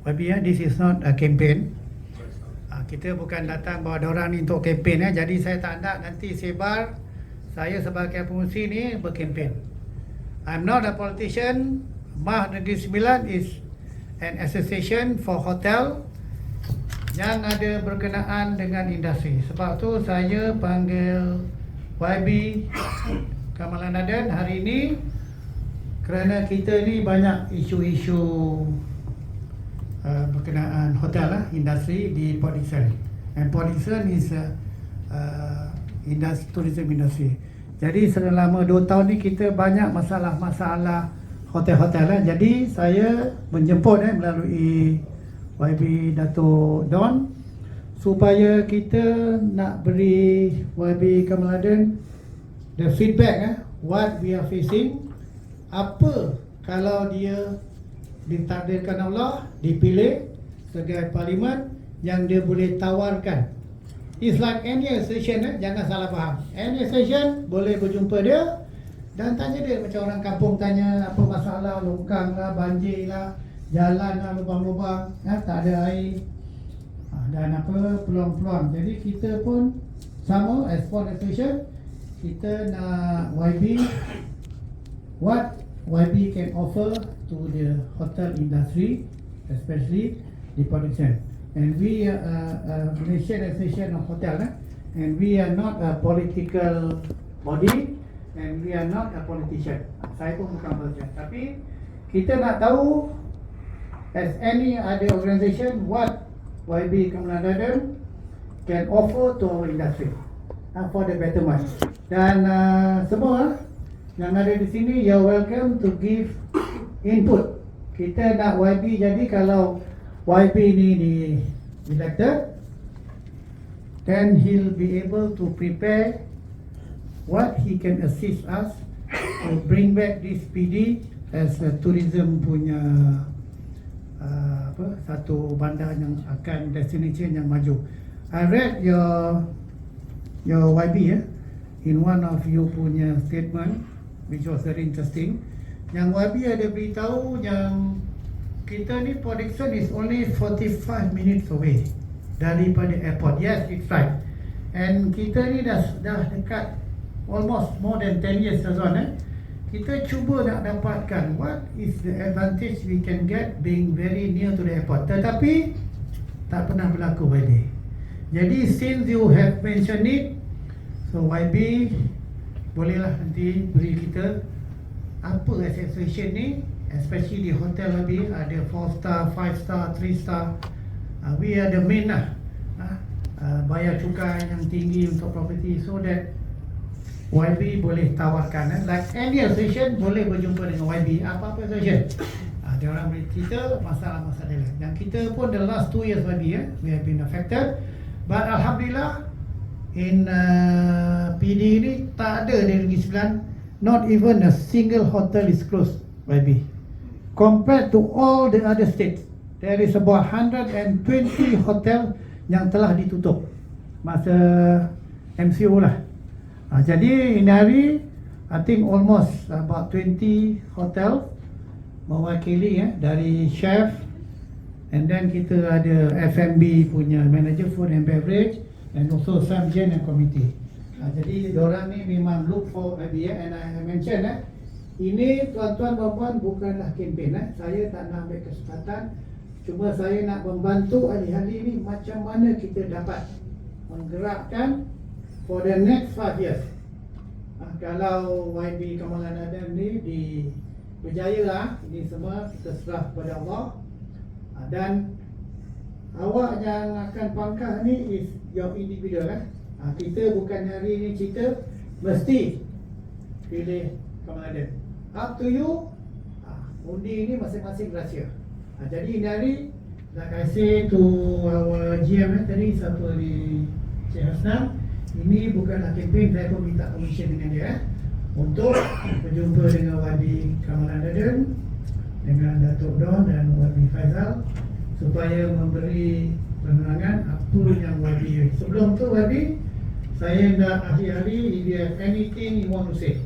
YB, this is not a campaign. Kita bukan datang bawa diorang ni untuk kempen jadi saya tak nak nanti sebar saya sebagai pengurusi ni berkempen. I'm not a politician. MAH Negeri Sembilan is an association for hotel yang ada berkenaan dengan industri. Sebab tu saya panggil YB Kamalan Aden hari ini kerana kita ni banyak isu-isu berkenaan hotel industri di Port Dickson. And Port Dickson is tourism industry. Jadi selama 2 tahun ni kita banyak masalah-masalah hotel-hotel Jadi saya menjemput melalui YB Dato' Don supaya kita nak beri YB Kamaladen the feedback what we are facing. Apa kalau dia ditakdirkan Allah dipilih sebagai parlimen yang dia boleh tawarkan. It's like any association jangan salah faham. Any association boleh berjumpa dia dan tanya dia macam orang kampung tanya apa masalah longkang lah, banjir lah, jalan lah, lubang-lubang tak ada air dan apa peluang-peluang. Jadi kita pun sama as one association, kita nak YB what YB can offer to the hotel industry, especially the production. And we are a Malaysian Association of Hotel, and we are not a political body, and we are not a politician. Saya pun bukan politician, tapi kita nak tahu as any other organisation what YB Kamalan can offer to our industry for the betterment. Dan semua yang ada di sini, you're welcome to give input. Kita nak YB jadi kalau YB ni elected, then he'll be able to prepare what he can assist us to bring back this PD as a tourism punya satu bandar yang akan destination yang maju. I read your YB in one of you punya statement, which was very interesting. Yang YB ada beritahu yang kita ni Port Dickson is only 45 minutes away daripada airport. Yes, it's right. And kita ni dah dekat almost more than 10 years kita cuba nak dapatkan what is the advantage we can get being very near to the airport. Tetapi tak pernah berlaku YB. Jadi since you have mentioned it, so YB bolehlah nanti beri kita apa association ni, especially di hotel YB ada 4 star, 5 star, 3 star. We are the main bayar cukai yang tinggi untuk property so that YB boleh tawarkan like any association boleh berjumpa dengan YB apa-apa association. Dia orang boleh cerita masalah-masalah dia. Dan kita pun the last 2 years YB we have been affected, but alhamdulillah in PD ni tak ada di Negeri Sembilan, not even a single hotel is closed YB. Compared to all the other states, there is about 120 hotel yang telah ditutup masa MCO lah. Jadi ini hari I think almost about 20 hotel mewakili dari chef, and then kita ada F&B punya manager food and beverage, and also some gen and committee. Jadi diorang ni memang look for idea, and I mention ini tuan-tuan puan-puan bukanlah kempen. Saya tak nak ambil kesempatan, cuma saya nak membantu ahli-ahli ni macam mana kita dapat menggerakkan for the next 5 years. Kalau YB Kamalan Aden ni berjaya lah, ini semua kita serah kepada Allah. Dan awak yang akan pangkah ni is your individual. Kita bukan hari ni cerita mesti pilih Kamalan Aden. Up to you. Undi ni masing-masing rahsia. Jadi ini hari like I say to our GM tadi, satu hari Cik Hasnan, ini bukanlah kempen, saya pun minta permission dengan dia untuk berjumpa dengan YB Kamalan Aden, dengan Datuk Don dan YB Faizal supaya memberi penerangan apa yang YB. Sebelum tu YB, saya nak ahli-ahli, if you have anything you want to say,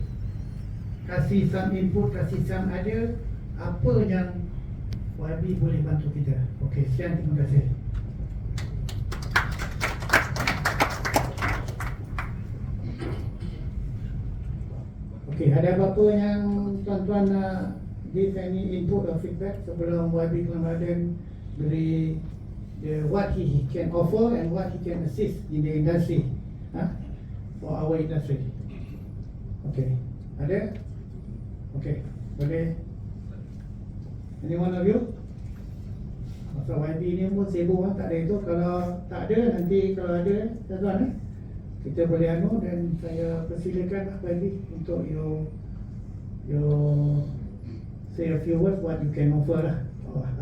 kasih some input, kasih some idea, apa yang YB boleh bantu kita. Okey, sekian, terima kasih. Okey, ada apa-apa yang tuan-tuan nak give any input or feedback sebelum YB Kelamadan beri what he can offer and what he can assist in the industry, for our industry. Okay, ada? Okay, boleh? Any one of you? Masa YB ni pun sibuk tak ada itu. Kalau tak ada, nanti kalau ada tuan-tuan kita boleh dan saya persilakan YB untuk you say a few words what you can offer lah.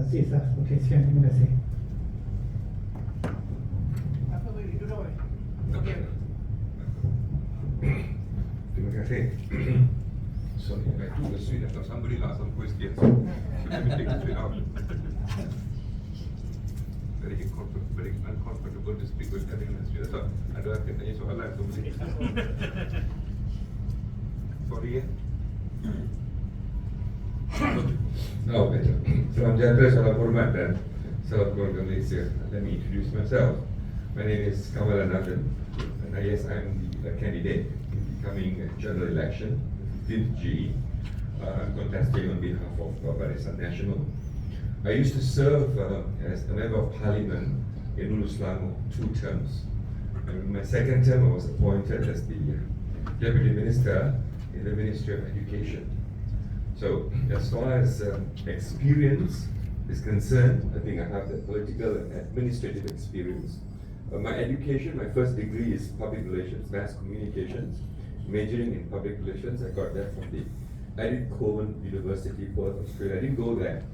Assist lah. Okay, sekian, terima kasih. Terima kasih. Sorry, I took the sweet. I thought somebody lost some questions. So let me take the sweet out. Very uncomfortable to speak with having the sweet. I thought ada akan tanya soalan tu boleh. Sorry ya. No, better. Salam sejahtera, salam hormat dan salam keluarga Malaysia. Let me introduce myself. My name is Kamal Anathan, and yes, I'm the candidate becoming a general election, 15th G. I'm contesting on behalf of Barisan National. I used to serve as a member of parliament in Hulu Selangor 2 terms. In my second term, I was appointed as the deputy minister in the Ministry of Education. So, as far as experience is concerned, I think I have the political and administrative experience. My education, my first degree is public relations, mass communications, majoring in public relations. I got that from the Edith Cowan University, Perth, Australia. I didn't go there.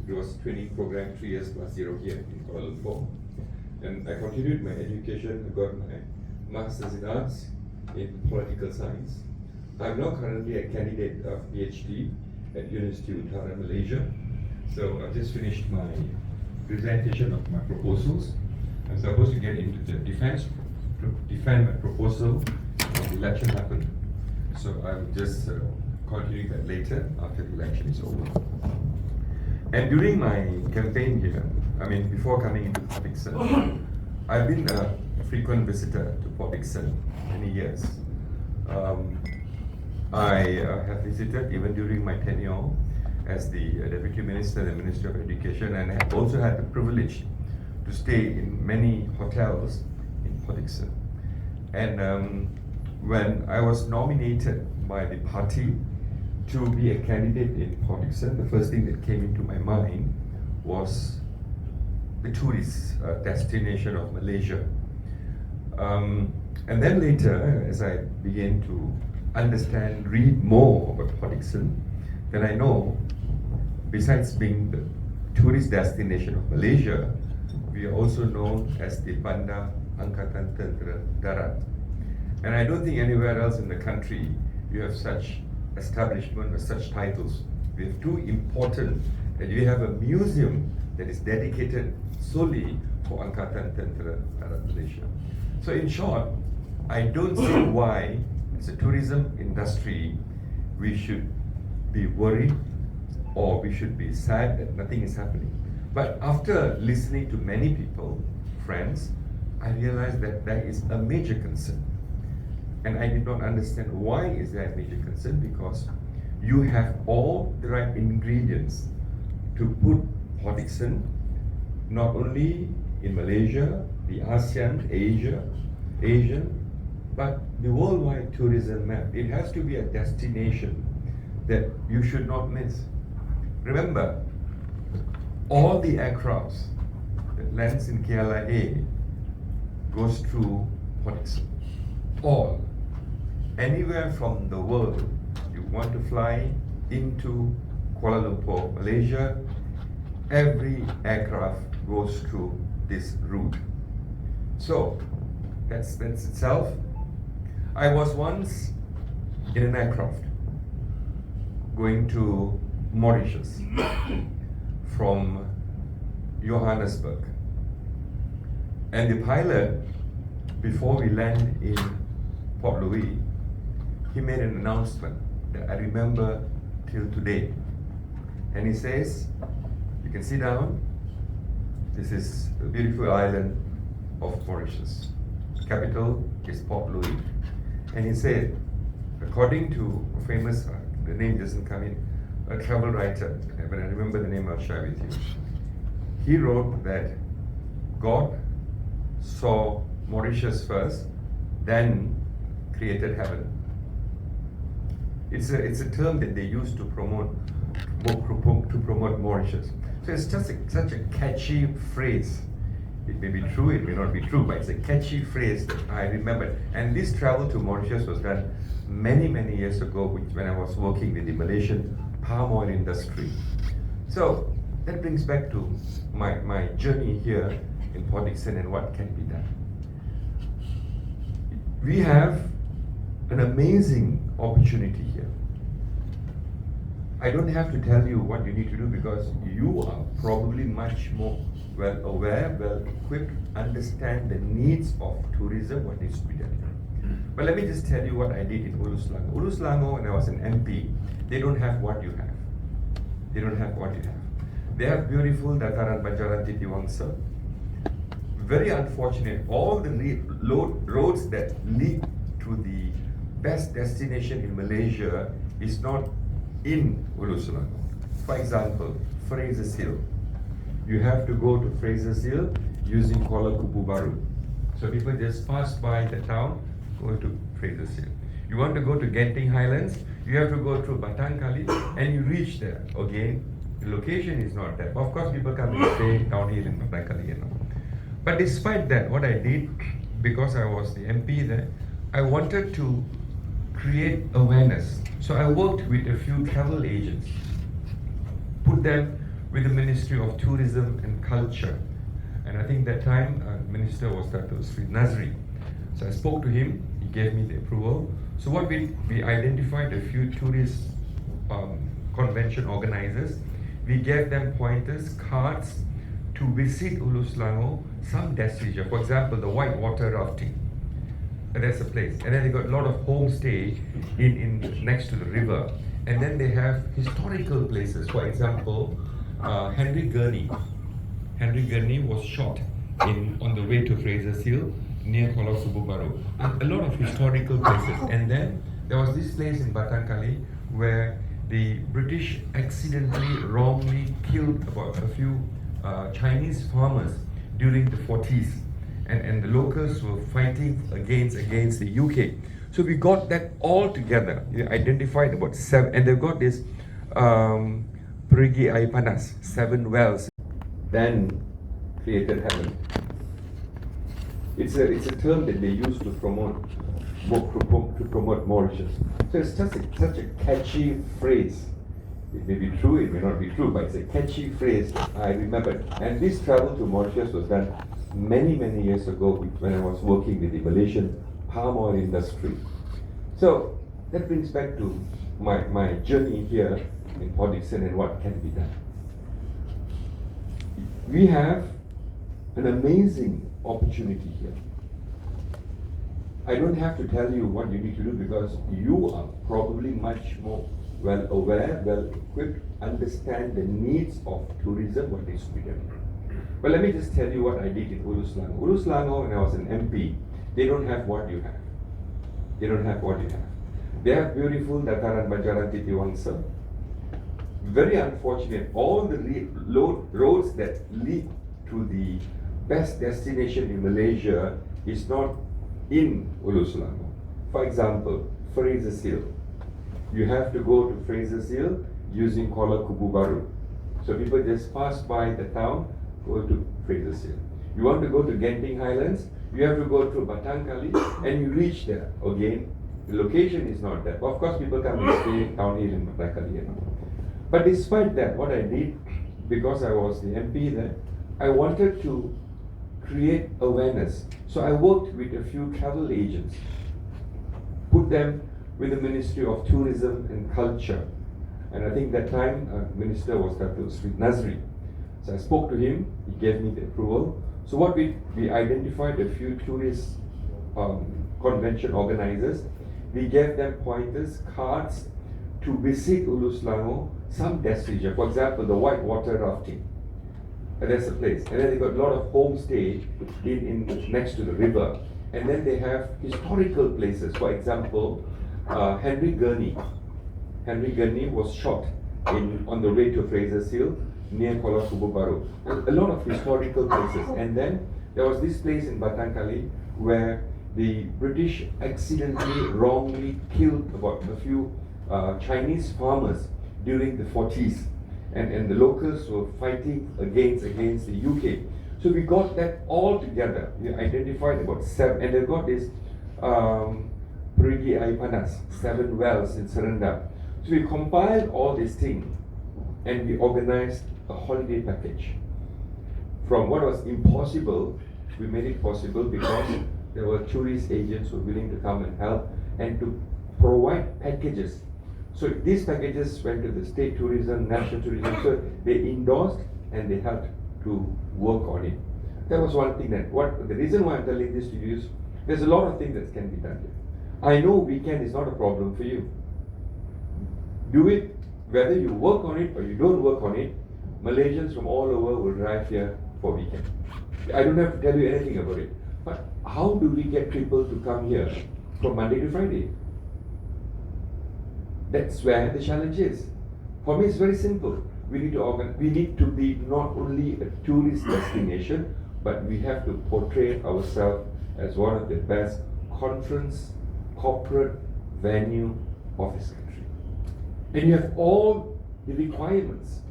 It was a training program, 3 years plus 0 here in Kuala Lumpur. And I continued my education. I got my Masters in Arts in Political Science. I'm now currently a candidate of PhD at University Utara, Malaysia. So I've just finished my presentation of my proposals. I'm supposed to get into the defense to defend my proposal when the election happened. So I will just continue that later after the election is over. And during my campaign here, I mean before coming into Port Dickson, I've been a frequent visitor to Port Dickson many years. I have visited even during my tenure as the Deputy Minister in the Ministry of Education, and I have also had the privilege to stay in many hotels in Port Dickson. And when I was nominated by the party to be a candidate in Port Dickson, the first thing that came into my mind was the tourist destination of Malaysia. And then later, as I began to understand, read more about Port Dickson, then I know, besides being the tourist destination of Malaysia, we are also known as the Bandar Angkatan Tentera Darat. And I don't think anywhere else in the country you have such establishment with such titles. We have two important, and we have a museum that is dedicated solely for Angkatan Tentera Darat Malaysia. So in short, I don't see why as a tourism industry we should be worried or we should be sad that nothing is happening. But after listening to many people, friends, I realized that there is a major concern. And I did not understand why is there a major concern, because you have all the right ingredients to put Port Dickson not only in Malaysia, the ASEAN, Asian, but the worldwide tourism map. It has to be a destination that you should not miss. Remember, all the aircrafts that lands in KLIA goes through Port Dickson. All. Anywhere from the world you want to fly into Kuala Lumpur, Malaysia, every aircraft goes through this route. So, that's itself. I was once in an aircraft going to Mauritius from Johannesburg. And the pilot, before we land in Port Louis, he made an announcement that I remember till today. And he says, you can sit down. This is a beautiful island of Mauritius. Capital is Port Louis. And he said, according to a famous, the name doesn't come in, a travel writer, when I remember the name I'll share with you. He wrote that God saw Mauritius first, then created heaven. It's a term that they use to promote Mauritius. So it's just such a catchy phrase. It may be true, it may not be true, but it's a catchy phrase that I remembered. And this travel to Mauritius was done many, many years ago when I was working with the Malaysian palm oil industry. So that brings back to my journey here in Port Dickson and what can be done. We have an amazing opportunity here. I don't have to tell you what you need to do because you are probably much more well aware, well equipped, understand the needs of tourism, what needs to be done. But let me just tell you what I did in Ulu Selangor. Ulu Selangor, when I was an MP, they don't have what you have. They don't have what you have. They have beautiful Dataran Banjaran Titi Wangsa. Very unfortunate, all the roads that lead to the best destination in Malaysia is not in Ulu Selangor. For example, Fraser's Hill. You have to go to Fraser's Hill using Kuala Kubu Baru. So people just pass by the town, go to Fraser's Hill. You want to go to Genting Highlands, you have to go through Batang Kali and you reach there. Again, the location is not there. Of course, people come and stay down here in Batang Kali, you know. But despite that, what I did, because I was the MP there, I wanted to create awareness. So I worked with a few travel agents, put them with the Ministry of Tourism and Culture. And I think that time, Minister was Dr. Sri Nazri. So I spoke to him, he gave me the approval. So what we identified a few tourist convention organizers. We gave them pointers, cards to visit Ulu Selangor, some destination. For example, the white water rafting. That's a place. And then they got a lot of homestay in next to the river. And then they have historical places. For example, Henry Gurney. Henry Gurney was shot on the way to Fraser's Hill near Kuala Kubu Baru. A lot of historical places. And then there was this place in Batang Kali where the British accidentally, wrongly killed about a few Chinese farmers during the 40s. And the locals were fighting against the UK. So we got that all together. We identified about 7, and they've got this Perigi Air Panas, 7 wells. Then created heaven. It's a term that they use to promote Mauritius. So it's just such a catchy phrase. It may be true, it may not be true, but it's a catchy phrase I remember. And this travel to Mauritius was done many, many years ago when I was working with the Malaysian palm oil industry. So that brings back to my journey here in Port Dickson and what can be done. We have an amazing opportunity here. I don't have to tell you what you need to do because you are probably much more well aware, well equipped, understand the needs of tourism, what needs to be done. But let me just tell you what I did in Ulu Selangor. Ulu Selangor, when I was an MP, they don't have what you have. They don't have what you have. They have beautiful Dataran Banjaran Titi Wangsa. Very unfortunate, all the roads that lead to the best destination in Malaysia is not in Ulu Selangor. For example, Fraser's Hill. You have to go to Fraser's Hill using Kuala Kubu Baru. So people just pass by the town, go to Fraser's Hill. You want to go to Genting Highlands, you have to go through Batang Kali and you reach there. Again, the location is not there. Of course, people come and stay down here in Batang Kali. But despite that, what I did, because I was the MP there, I wanted to create awareness. So I worked with a few travel agents, put them with the Ministry of Tourism and Culture. And I think that time, Minister was Dr. Sri Nazri. So I spoke to him, he gave me the approval. So what we identified a few tourist convention organizers. We gave them pointers, cards to visit Ulu Selangor, some destination. For example, the white water rafting. That's the place. And then they got a lot of homestay in next to the river. And then they have historical places. For example, Henry Gurney. Henry Gurney was shot on the way to Fraser's Hill near Kuala Sububaru. A lot of historical places. And then there was this place in Batangkali where the British accidentally, wrongly killed about a few Chinese farmers during the 40s. And the locals were fighting against the UK. So we got that all together. We identified about 7, and they've got this Perigi Air Panas, 7 wells in Serendam. So we compiled all these things and we organized a holiday package. From what was impossible, we made it possible because there were tourist agents who were willing to come and help and to provide packages. So these packages went to the state tourism, national tourism, so they endorsed and they helped to work on it. That was one thing the reason why I'm telling this to you is there's a lot of things that can be done here. I know weekend is not a problem for you. Do it, whether you work on it or you don't work on it, Malaysians from all over will drive here for weekend. I don't have to tell you anything about it. But how do we get people to come here from Monday to Friday? That's where the challenge is. For me, it's very simple. We need to be not only a tourist destination, but we have to portray ourselves as one of the best conference, corporate venue of this country. And you have all the requirements.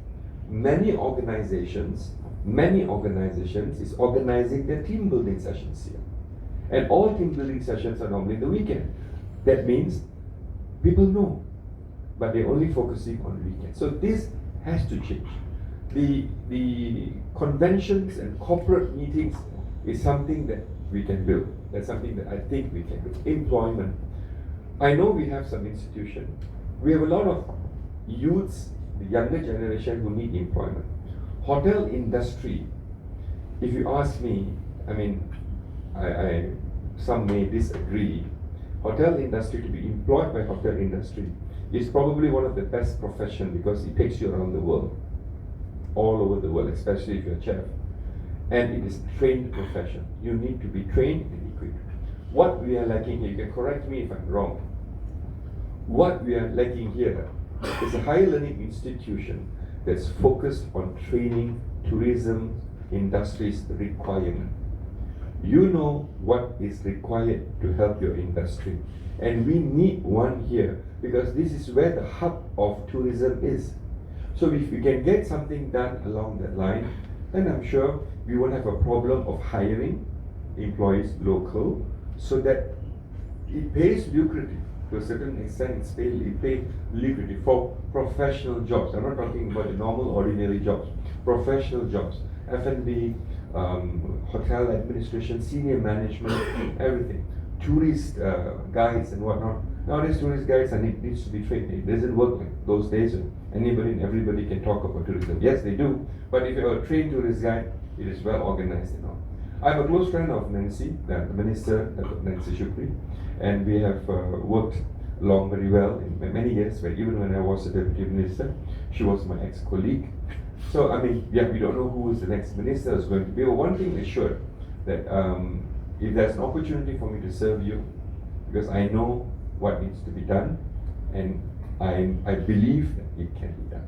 Many organizations is organizing their team building sessions here. And all team building sessions are normally in the weekend. That means people know, but they're only focusing on the weekend. So this has to change. The conventions and corporate meetings is something that we can build. That's something that I think we can do. Employment. I know we have some institution. We have a lot of youths, the younger generation who need employment. Hotel industry, if you ask me, I mean, some may disagree. Hotel industry, to be employed by hotel industry is probably one of the best professions because it takes you around the world, all over the world, especially if you're a chef. And it is a trained profession. You need to be trained and equipped. What we are lacking here, you can correct me if I'm wrong. What we are lacking here is a higher learning institution that's focused on training tourism industry's requirement. You know what is required to help your industry. And we need one here because this is where the hub of tourism is. So if we can get something done along that line, then I'm sure we won't have a problem of hiring employees local so that it pays lucrative. To a certain extent, it pays lucrative for professional jobs. I'm not talking about the normal, ordinary jobs. Professional jobs, F&B, hotel administration, senior management, everything. Tourist guides and whatnot. Nowadays, tourist guides needs to be trained. It doesn't work like those days. Anybody and everybody can talk about tourism. Yes, they do. But if you're a trained tourist guide, it is well organized and all. I'm a close friend of Nancy, the Minister, Nancy Shukri, and we have worked along very well in many years. But even when I was a Deputy Minister, she was my ex-colleague. So, I mean, yeah, we don't know who is the next minister is going to be. But one thing is sure, that if there's an opportunity for me to serve you, because I know what needs to be done, and I believe that it can be done.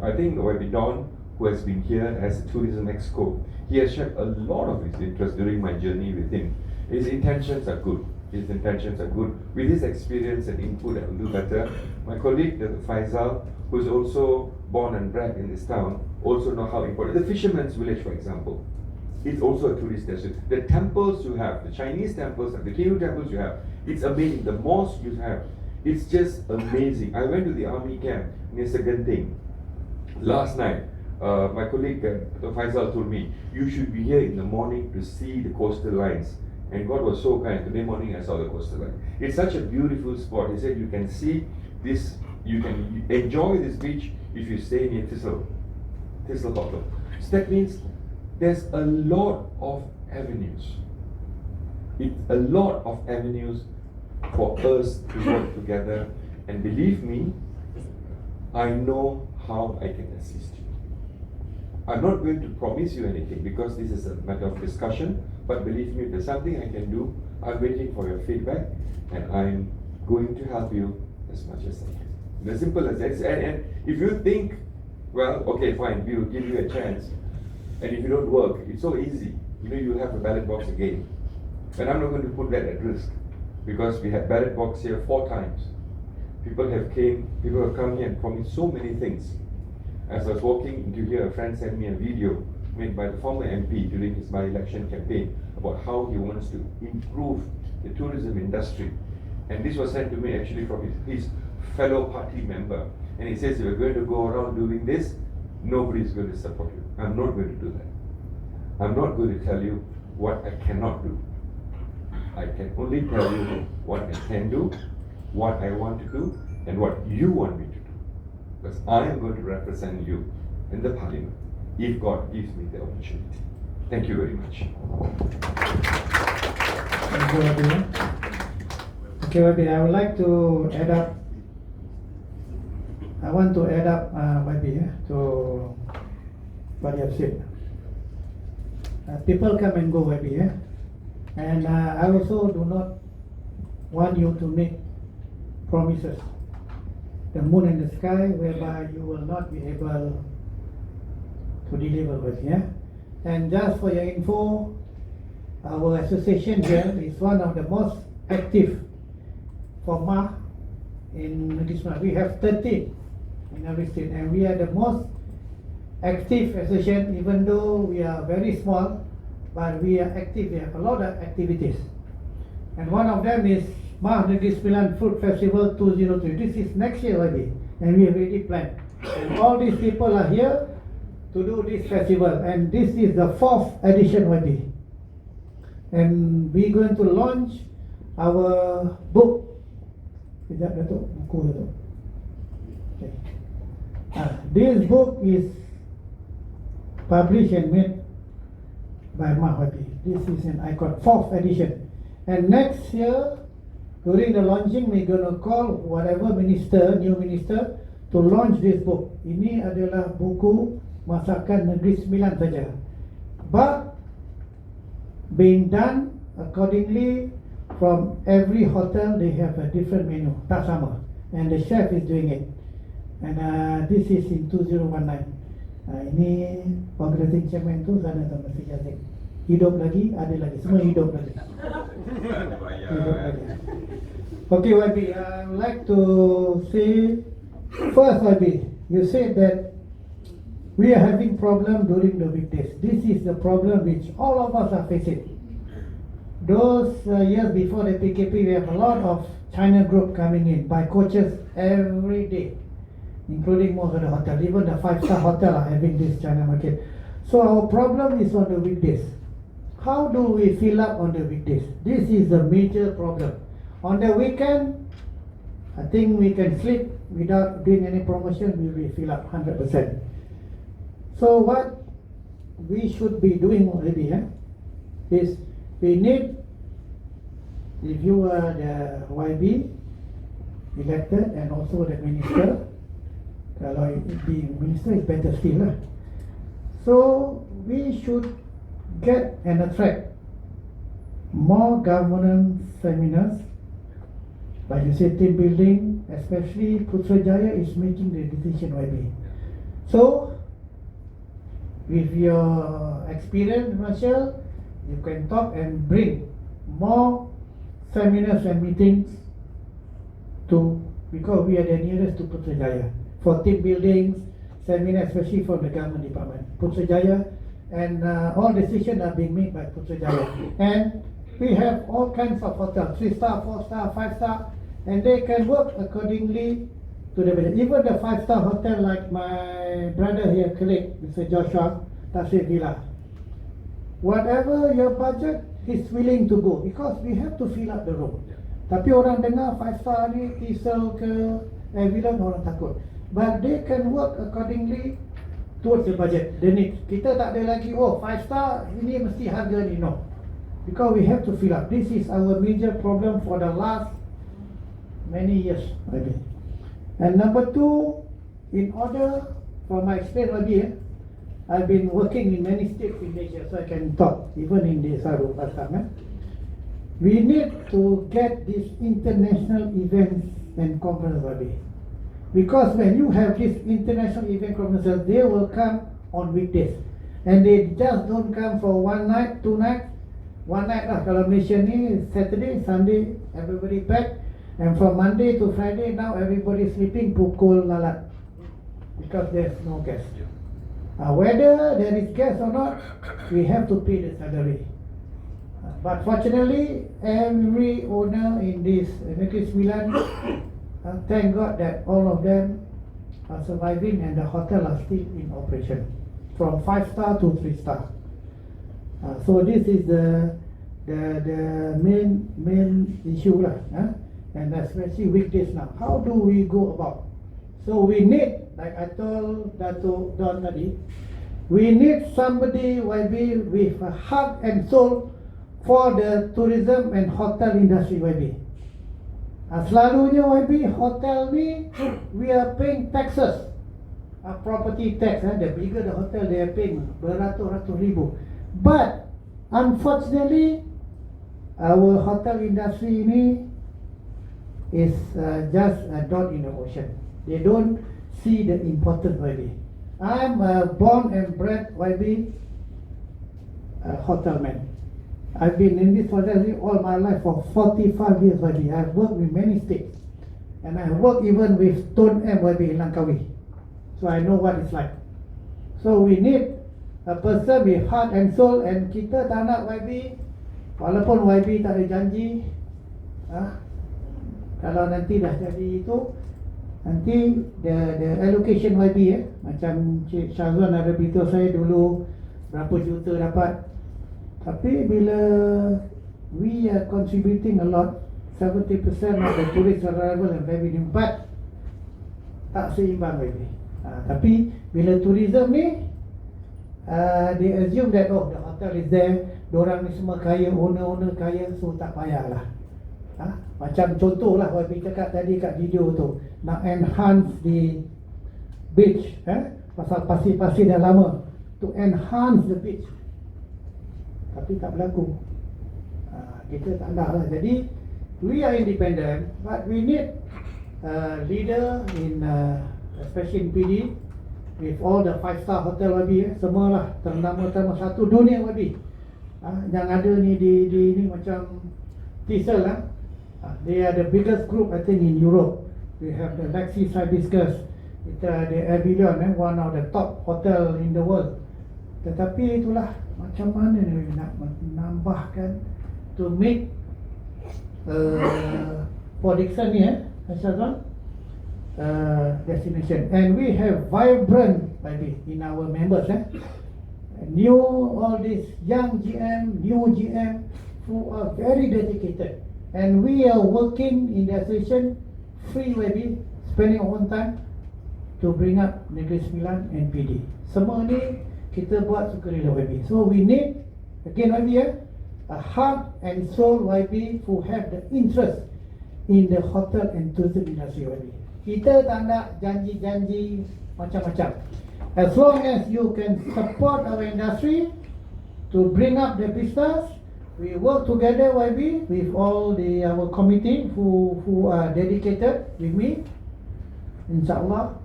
I think YB Don, who has been here as a tourism exco, he has shared a lot of his interest during my journey with him. His intentions are good. With his experience and input, I will do better. My colleague, Faisal, who is also born and bred in this town, also know how important. The Fisherman's Village, for example, is also a tourist destination. The temples you have, the Chinese temples and the Hindu temples you have, it's amazing. The mosque you have, it's just amazing. I went to the army camp near Segenting last night. My colleague Faisal told me, you should be here in the morning to see the coastal lines. And God was so kind. Today morning I saw the coastal line. It's such a beautiful spot. He said you can see this, you can enjoy this beach if you stay near Thistle Hotel. So that means there's a lot of avenues. A lot of avenues for us to work together. And believe me, I know how I can assist you. I'm not going to promise you anything because this is a matter of discussion, but believe me, if there's something I can do, I'm waiting for your feedback and I'm going to help you as much as I can. As simple as that. And if you think, well, okay, fine, we will give you a chance, and if you don't work, it's so easy. You have a ballot box again. And I'm not going to put that at risk because we had ballot box here 4 times. People have come here and promised so many things. As I was walking into here, a friend sent me a video made by the former MP during his by-election campaign about how he wants to improve the tourism industry. And this was sent to me actually from his fellow party member. And he says, if you're going to go around doing this, nobody is going to support you. I'm not going to do that. I'm not going to tell you what I cannot do. I can only tell you what I can do, what I want to do, and what you want me to do. Because I am going to represent you in the parliament if God gives me the opportunity. Thank you very much. Thank you, Wabi. Okay, Wabi, I would like to add up. I want to add up, Wabi, to what you have said. People come and go, Wabi, and I also do not want you to make promises. The moon and the sky, whereby you will not be able to deliver with, And just for your info, our association here is one of the most active for MAH in this month. We have 13 in every state, and we are the most active association, even though we are very small, but we are active. We have a lot of activities, and one of them is MAH Negeri Sembilan Fruit Festival 203. This is next year already, and we have already planned. And all these people are here to do this festival, and this is the 4th edition already. And we're going to launch our book. Sekejap, Datuk, buku Datuk. Okay. This book is published and made by MAH already. This is an icon, 4th edition. And next year, during the launching, we're going to call whatever minister, new minister, to launch this book. Ini adalah buku masakan Negeri Sembilan saja. But being done accordingly, from every hotel they have a different menu, tak sama, and the chef is doing it. And this is in 2019. Ini organizing chairman tu sana tu Mesti Jazik. Hidup lagi, ada lagi, semua hidup lagi. Hidup lagi. Okay, YB, I would like to say first, YB, you said that we are having problem during the weekdays. This is the problem which all of us are facing. Those years before the PKP, we have a lot of China group coming in by coaches every day, including most of the hotel. Even the 5-star hotel are having this China market. So our problem is on the weekdays. How do we fill up on the weekdays? This is the major problem. On the weekend, I think we can sleep without doing any promotion. We will fill up 100%. So what we should be doing already is we need, if you are the YB elected and also the minister, kalau the minister is better still lah. So we should get and attract more governance seminars, like you say, team building, especially Putrajaya is making the decision YB. So with your experience, Marshall, you can talk and bring more seminars and meetings to, because we are the nearest to Putrajaya, for team buildings, seminars, especially from the government department, Putrajaya, and all decisions are being made by Putrajaya. And we have all kinds of hotels, 3-star, 4-star, 5-star, and they can work accordingly to the budget. Even the 5-star hotel, like my brother here, colleague, Mr. Joshua, Tasir Villa, whatever your budget, he's willing to go, because we have to fill up the room. Tapi orang dengar 5-star ni, Tisel ke, Villa, orang takut. But they can work accordingly towards the budget, the needs. Kita tak ada lagi, 5-star, ini mesti harga ni, no. Because we have to fill up. This is our major problem for the last many years, maybe. And number 2, in order, from my experience, I've been working in many states in Malaysia, so I can talk, even in Desa Batam. We need to get these international events and conferences, because when you have these international event conferences, they will come on weekdays, and they just don't come for 1 night, 2 nights. 1 night lah, kalau Malaysia ni Saturday, Sunday, everybody back, and from Monday to Friday, now everybody sleeping pukul lalat, because there's no guest. Whether there is gas or not, we have to pay the salary. But fortunately, every owner in this Negeri Sembilan, thank God that all of them are surviving and the hotel are still in operation, from 5-star to 3-star. So this is the main issue lah, and especially weekdays now. How do we go about? So we need, like I told Dato' Don tadi, we need somebody YB with a heart and soul for the tourism and hotel industry YB. Selalunya YB, hotel ni, we are paying taxes, property tax. The bigger the hotel, they are paying beratus-ratus ribu. But unfortunately, our hotel industry ni is just a dot in the ocean. They don't see the importance YB. I'm a born and bred YB hotel man. I've been in this hotel all my life for 45 years YB. I've worked with many states, and I work even with Tun M YB in Langkawi, so I know what it's like. So we need a person with heart and soul, and kita tak nak YB, walaupun YB tak ada janji, kalau nanti dah jadi itu, nanti the allocation YB macam Cik Syazwan ada beritahu saya dulu berapa juta dapat, tapi bila we are contributing a lot, 70% of the tourist arrival and revenue, but tak seimbang YB. Tapi bila tourism ni, they assume that oh, the hotel is there, diorang ni semua kaya, owner kaya, so tak payahlah. Macam contoh lah YB cakap tadi kat video tu, nak enhance the beach, pasal pasir-pasir dah lama, to enhance the beach, tapi tak berlaku. Kita tak nak lah. Jadi we are independent, but we need a leader in especially in PD, with all the 5-star hotel YB, semualah ternama satu dunia YB. Yang ada ni di macam Tissel lah. They are the biggest group I think in Europe. We have the Lexi Hibiscus, kita ada Avillion, one of the top hotel in the world. Tetapi itulah, macam mana ni nak menambahkan to make Port Dickson ni Syazwan destination, and we have vibrant maybe in our members, new all these young GM, new GM who are very dedicated, and we are working in the association free maybe, spending our own time to bring up Negeri Sembilan and PD. Semua ni kita buat sukarela YB. So we need again YB, a heart and soul YB who have the interest in the hotel and tourism industry YB. Kita tak nak janji-janji macam-macam. As long as you can support our industry to bring up the business, we work together YB with all our committee who are dedicated with me. InsyaAllah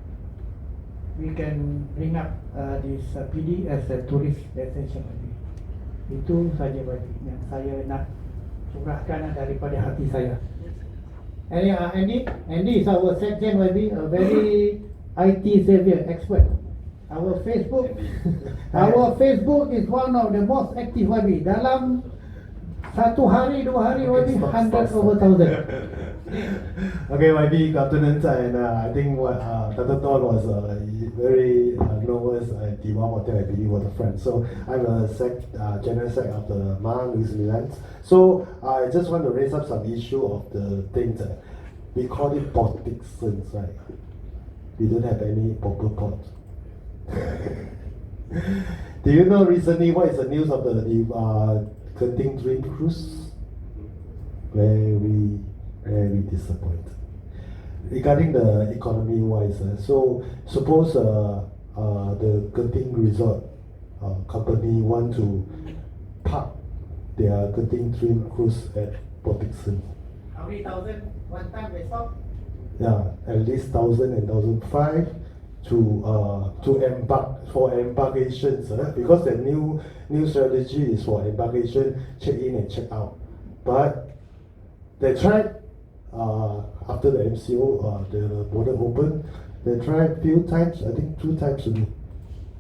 we can bring up this PD as a tourist destination YB. Itu saja YB yang saya nak curahkan daripada hati saya. Andy is our second YB, a very IT savior expert. Our Facebook is one of the most active YB. Dalam satu hari, 2 hari YB, hundreds over thousand. Okay, YB, good afternoon, and I think what Dr. Don was very nervous at the One Hotel at PD Waterfront. So I'm a general sec of the MAH Negeri Sembilan. So I just want to raise up some issue of the things that we call it Port Dickson, right? We don't have any proper port. Do you know recently what is the news of the Genting Dream Cruise? Very disappointed. Regarding the economy wise, so suppose the Genting Resort company want to park their getting dream cruise at Portixon. How many thousand one time they stop? Yeah, at least 1,000 and 1,500 to embark for embarkations, because the new strategy is for embarkation, check in and check out. But they tried after the MCO, the border opened. They tried few times, I think 2 times only.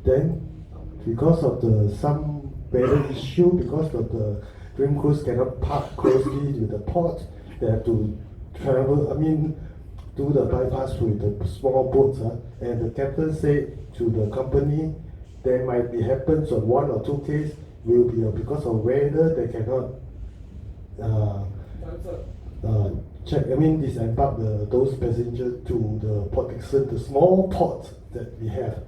Then, because of some weather issue, because of the Dream Cruise cannot park closely to the port, they have to travel. Do the bypass with the small boats, and the captain said to the company, there might be happens on 1 or 2 cases will be because of weather they cannot check. Disembark those passengers to the Portixon, the small port that we have.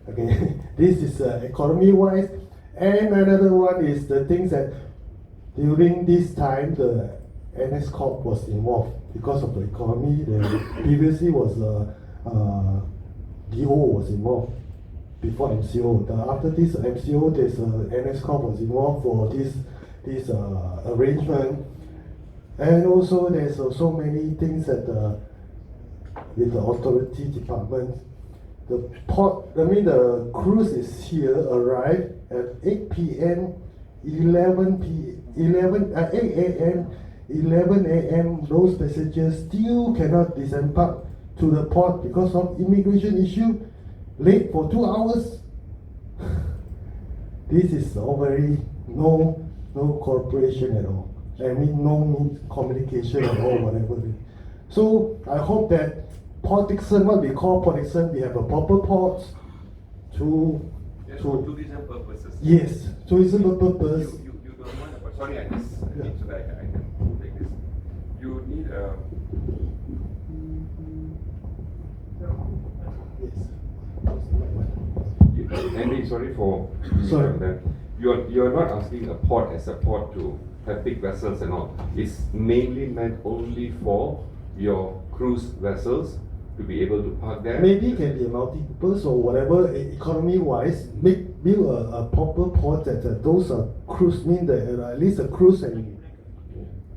Okay, this is economy wise, and another one is the things that during this time the NS Corp was involved because of the economy. Previously was DO was involved before MCO. After this MCO, there's NS Corp was involved for this arrangement, and also there's so many things that with the authority department. The port, the cruise is here, arrived at 8 p.m., 8 a.m., 11 a.m., those passengers still cannot disembark to the port because of immigration issue, late for 2 hours. This is all very no cooperation at all. No communication at all, whatever. So I hope that Portixon, what we call Portixon, we have a proper port for tourism purposes. Yes, tourism purpose. You don't want a, sorry, I just need so that I can take this. You need a. Yes. Andy, sorry for Sorry. that. You're not asking a port as a port to have big vessels and all. It's mainly meant only for your cruise vessels to be able to park there. Maybe can be a multi-purpose or whatever, economy-wise, build a proper port that those are cruise, mean that at least a cruise and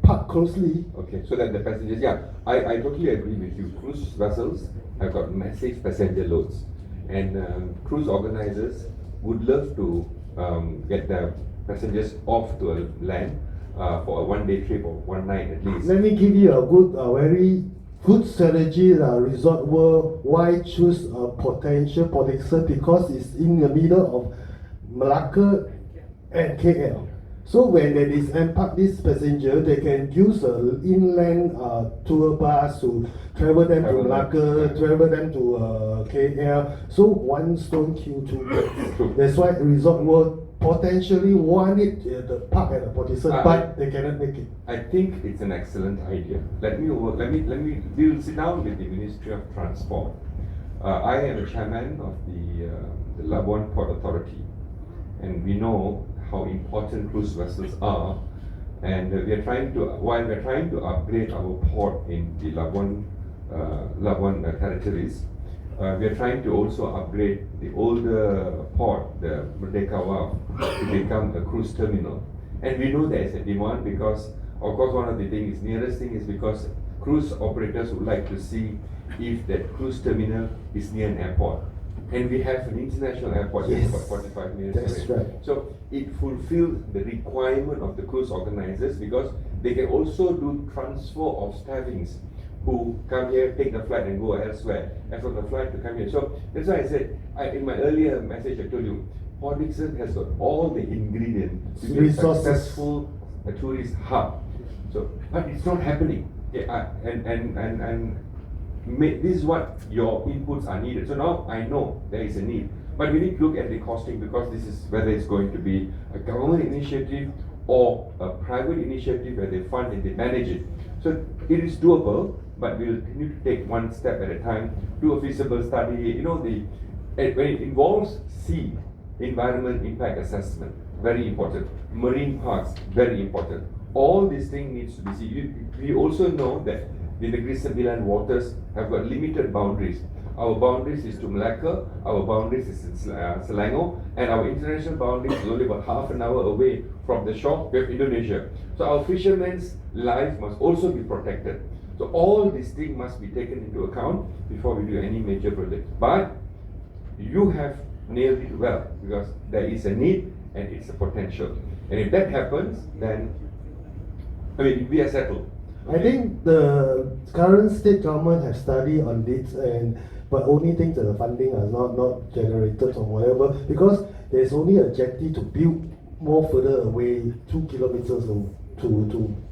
park closely. Okay, so that the passengers, yeah, I totally agree with you. Cruise vessels have got massive passenger loads, and cruise organizers would love to get their passengers off to a land for a 1-day trip or 1 night at least. Let me give you a very good strategy, Resort World. Why choose a potential Portixon? Because it's in the middle of Malacca and KL. So when they disembark this passenger, they can use an inland tour bus to travel them to Malacca, travel them to KL. So one stone kill 2 birds. That's why Resort World potentially wanted the park at the Portixon, but they cannot make it. I think it's an excellent idea. We'll sit down with the Ministry of Transport. I am a chairman of the Labuan Port Authority, and we know how important cruise vessels are, and while we're trying to upgrade our port in the Labuan territories, we are trying to also upgrade the older port, the Merdeka Wharf, to become a cruise terminal. And we know there is a demand because, of course, one of the nearest thing is because cruise operators would like to see if that cruise terminal is near an airport. And we have an international airport that's about 45 minutes That's away. right. So it fulfills the requirement of the cruise organizers because they can also do transfer of staffings who come here, take the flight and go elsewhere, and from the flight to come here. So that's why I said, in my earlier message I told you, Portixon has got all the ingredients to be a successful tourist hub. So, but it's not happening. Yeah, this is what your inputs are needed. So now I know there is a need, but we need to look at the costing because this is whether it's going to be a government initiative or a private initiative where they fund and they manage it. So it is doable, but we'll need to take one step at a time, do a feasible study. When it involves sea, environment impact assessment, very important. Marine parks, very important. All these things needs to be seen. We also know that the Negeri Sembilan waters have got limited boundaries. Our boundaries is to Malacca, our boundaries is in Selangor, and our international boundaries is only about half an hour away from the shore. We have Indonesia. So our fishermen's life must also be protected. So all these things must be taken into account before we do any major project. But you have nailed it well, because there is a need and it's a potential. And if that happens, then we are settled. I think the current state government has studied on this, but only things that the funding are not generated or whatever, because there's only a jetty to build more further away, 2 kilometers to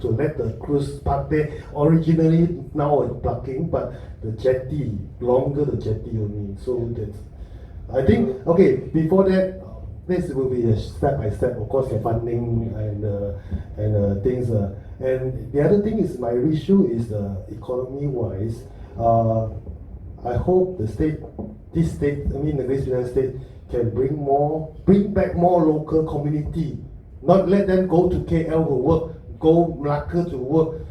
let the cruise park there. Originally now it's plugging, but the jetty, longer the jetty only. So that's, I think, okay, before that, this will be a step by step, of course, the funding and things. And the other thing is, my issue is economy wise. I hope the state, the Great Finland state, can bring back more local community. Not let them go to KL to work, go Malacca to work.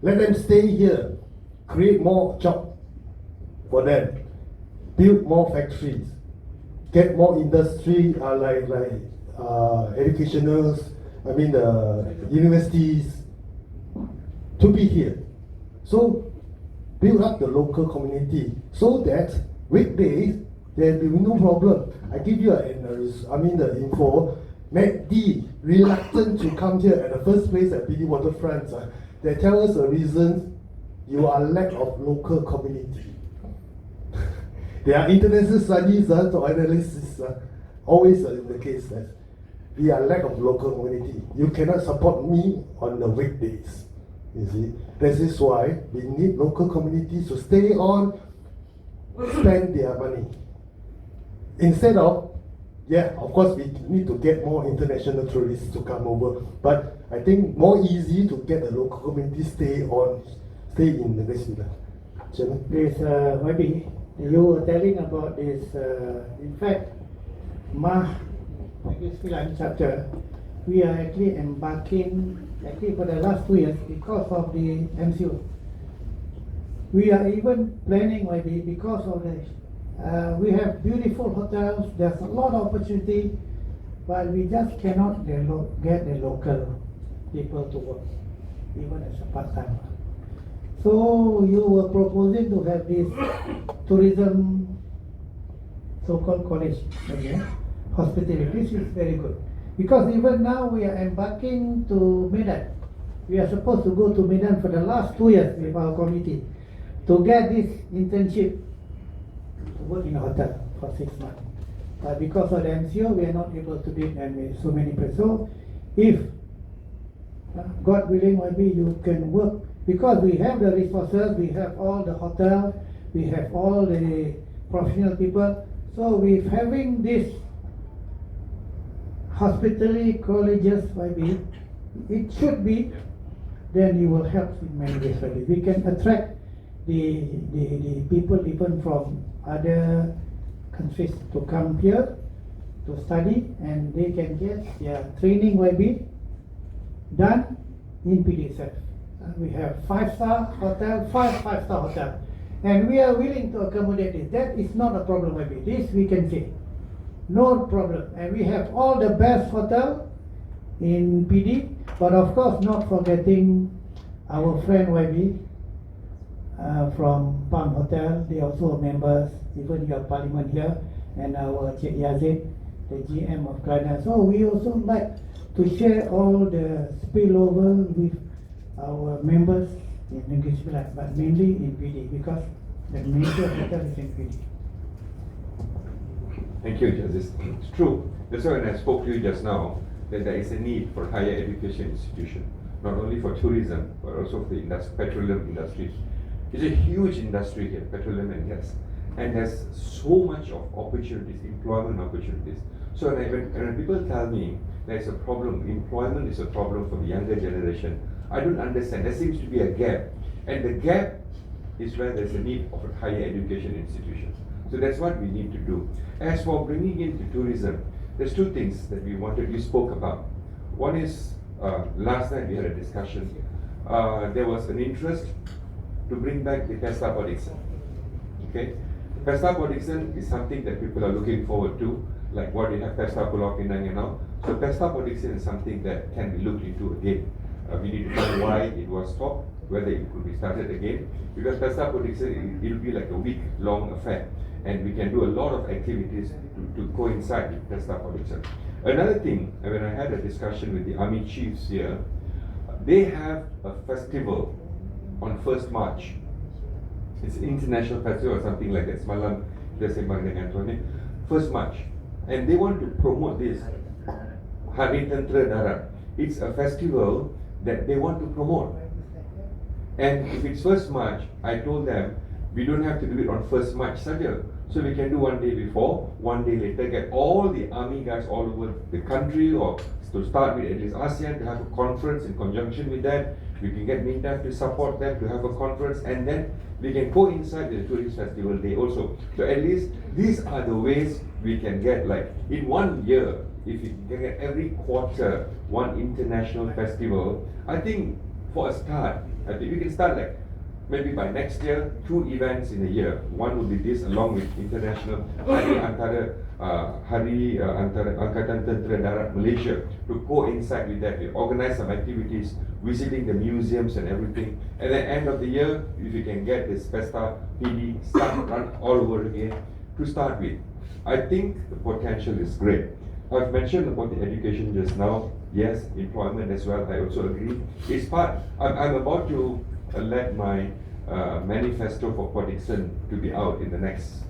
Let them stay here, create more jobs for them, build more factories, get more industry educationals, universities to be here. So build up the local community so that weekdays there will be no problem. I give you the info. MACD reluctant to come here at the first place at PD Waterfront. They tell us the reason: you are lack of local community. There are international studies or analysis always in the case that we are lack of local community. You cannot support me on the weekdays. You see, this is why we need local communities to stay on, spend their money. Instead of, of course we need to get more international tourists to come over, but I think more easy to get the local community stay in the Great Finland. Chairman? This maybe you were telling about this. In fact, MAH, Great Finland chapter, we are actually embarking for the last 2 years because of the MCO. We are even planning maybe because of this. We have beautiful hotels, there's a lot of opportunity, but we just cannot get the local people to work, even as a part-time. So you were proposing to have this tourism so-called college, hospitality. This is very good. Because even now we are embarking to Medan. We are supposed to go to Medan for the last 2 years with our committee to get this internship to work in a hotel for 6 months. But because of the MCO, we are not able to do it, and with so many people. So if God willing, maybe you can work, because we have the resources, we have all the hotels, we have all the professional people. So with having this hospitality colleges, maybe it should be, then you will help in many ways. We can attract the people even from other countries to come here to study, and they can get their training maybe done in PD itself. We have 5-star hotel, 5-star hotel, and we are willing to accommodate it. That is not a problem maybe. This we can say. No problem. And we have all the best hotel in PD, but of course not forgetting our friend YB from Palm Hotel. They also are members, even your parliament here, and our Cik Yazid, the GM of Ghana. So we also like to share all the spillover with our members in Negeri Sembilan, but mainly in PD, because the major hotel is in PD. Thank you, Justice. It's true. That's why when I spoke to you just now, that there is a need for higher education institution, not only for tourism, but also for the petroleum industry. It's a huge industry here, petroleum and gas, and has so much of opportunities, employment opportunities. So when people tell me there's a problem, employment is a problem for the younger generation, I don't understand. There seems to be a gap, and the gap is where there's a need of a higher education institutions. So that's what we need to do. As for bringing into tourism, there's 2 things that you spoke about. One is, last night we had a discussion. There was an interest to bring back the pesta politics. Okay? Pesta Podikson is something that people are looking forward to, like what we have Pesta Pulau Pinang now. So Pesta Podikson is something that can be looked into again. We need to find why it was stopped, whether it could be started again. Because Pesta Podikson, it will be like a week-long affair. And we can do a lot of activities to coincide with Pesta Podikson. Another thing, when I had a discussion with the army chiefs here, they have a festival on 1st March. It's an international festival or something like that. Semalam kita sembang dengan tuan ni, 1st March. And they want to promote this Hari Tentera Darat. It's a festival that they want to promote. And if it's 1st March, I told them, we don't have to do it on 1st March saja. So we can do one day before, one day later, get all the army guys all over the country, or to start with at least ASEAN, to have a conference in conjunction with that. We can get MINDEF to support them to have a conference, and then we can coincide with the tourist festival day also. So at least these are the ways we can get, like in 1 year, if you can get every quarter one international festival, I think for a start, I think we can start like maybe by next year, 2 events in a year. One will be this, along with international Hari Antara Angkatan Tentera Darat Malaysia, to coincide with that. We organize some activities, visiting the museums and everything. And then end of the year, if you can get this Pesta PD start run all over again to start with. I think the potential is great. I've mentioned about the education just now. Yes, employment as well, I also agree. It's part, I'm about to let my manifesto for Podikson to be out in the next,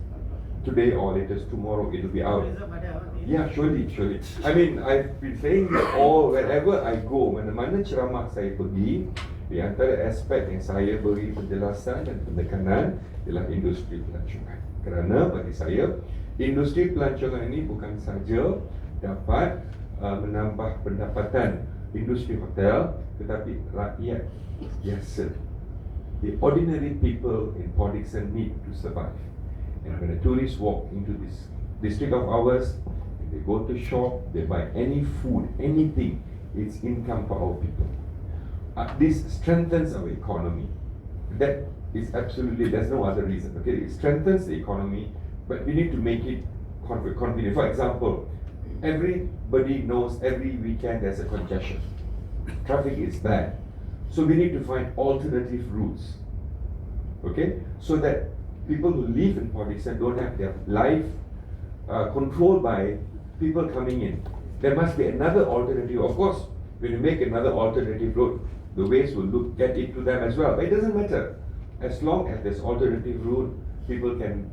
today or latest tomorrow, it will be out. Yeah, surely. I mean, I've been saying this all, wherever I go, mana-mana ceramah saya pergi, di antara aspek yang saya beri penjelasan dan penekanan ialah industri pelancongan. Kerana bagi saya, industri pelancongan ini bukan saja dapat menambah pendapatan industri hotel, tetapi rakyat biasa, the ordinary people in Podikson need to survive. And when a tourist walk into this district of ours, they go to shop, they buy any food, anything, it's income for our people. This strengthens our economy. That is absolutely, there's no other reason. Okay, it strengthens the economy, but we need to make it convenient. For example, everybody knows every weekend there's a congestion. Traffic is bad. So we need to find alternative routes, okay? So that people who live in Podikson don't have their life controlled by people coming in. There must be another alternative. Of course, when you make another alternative route, the ways will get into them as well. But it doesn't matter. As long as there's alternative route, people can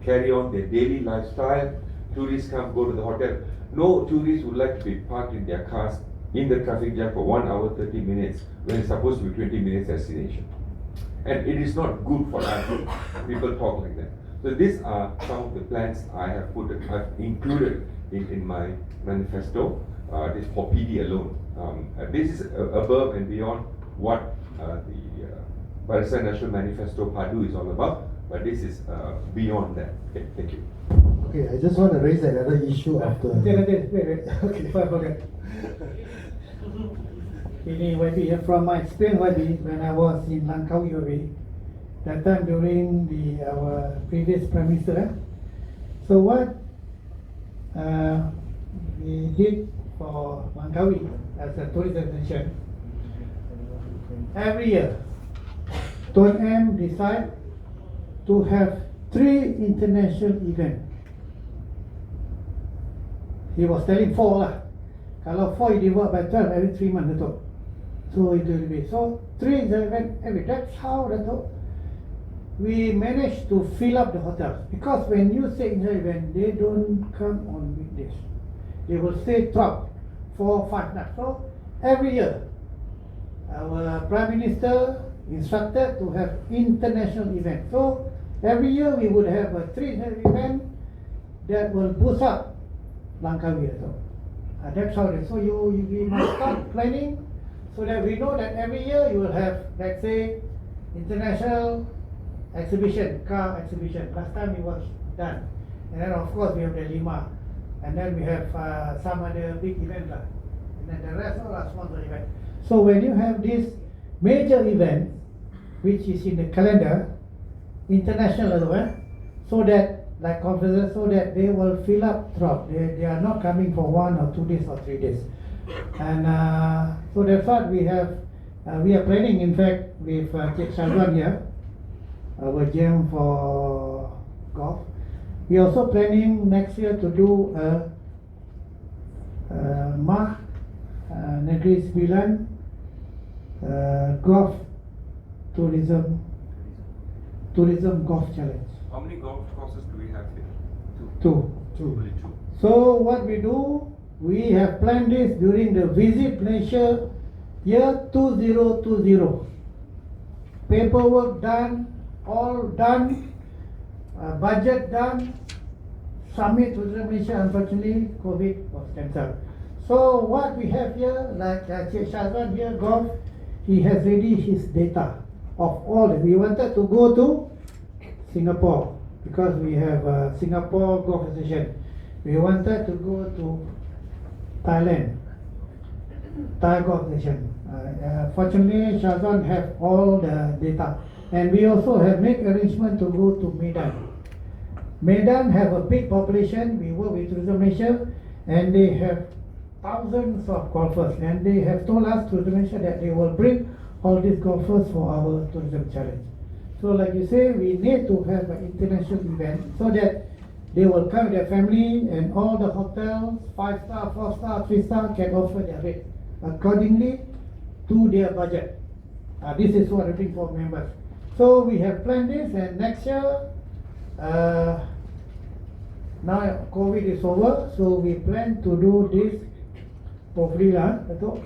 carry on their daily lifestyle. Tourists come, go to the hotel. No tourists would like to be parked in their cars in the traffic jam for 1 hour 30 minutes when it's supposed to be 20 minutes destination. And it is not good for us. People talk like that. So these are some of the plans I've included in my manifesto. This for PD alone. This is above and beyond what the Barisan National Manifesto PADU is all about, but this is beyond that. Okay, thank you. Okay, I just want to raise another issue of the. Wait. Okay, before I forget. Ini YB, from my experience YB, when I was in Langkawi YB, that time during our previous Prime Minister, so what we did for Langkawi as a tourist destination, every year, Tuan M decide to have 3 international events. He was telling 4 lah. Kalau 4 you divide by 12 every 3 months, Dato'. So it will be. So 3 events every. That's how, Dato', we managed to fill up the hotels. Because when you say international event, they don't come on weekdays. They will stay 12, 4, 5 nights. So every year, our Prime Minister instructed to have international events. So every year we would have a 3 international event that will boost up Langkawi. That's how it is. So we must start planning so that we know that every year you will have, let's say, international exhibition, car exhibition. Last time it was done. And then of course we have the Lima. And then we have some other big events. And then the rest all are small events. So when you have this major event, which is in the calendar, international as well, so that, like conferences, so that they will fill up throughout. They are not coming for 1 or 2 days or 3 days. And so that's what we have. We are planning, in fact, with Cik Shazwan here, our GM for golf. We are also planning next year to do a MAH Negeri Sembilan golf tourism golf challenge. How many golf courses do we have here? Two. Only two. So what we do, we have planned this during the Visit Malaysia year 2020. Paperwork done, all done, budget done, submit to the Malaysia. Unfortunately, COVID was cancelled. So what we have here, like Cik Shazwan here, golf, he has ready his data of all. We wanted to go to Singapore because we have Singapore Golf Association. We wanted to go to Thailand, Thai Golf Association. Fortunately, Shazwan have all the data, and we also have made arrangement to go to Medan. Medan have a big population. We work with Tourism Malaysia, and they have thousands of golfers, and they have told us to Malaysia that they will bring all these golfers for our tourism challenge. So like you say, we need to have an international event so that they will come with their family, and all the hotels, 5-star, 4-star, 3-star can offer their rate accordingly to their budget. This is what I think for members. So we have planned this, and next year, now COVID is over, so we plan to do this hopefully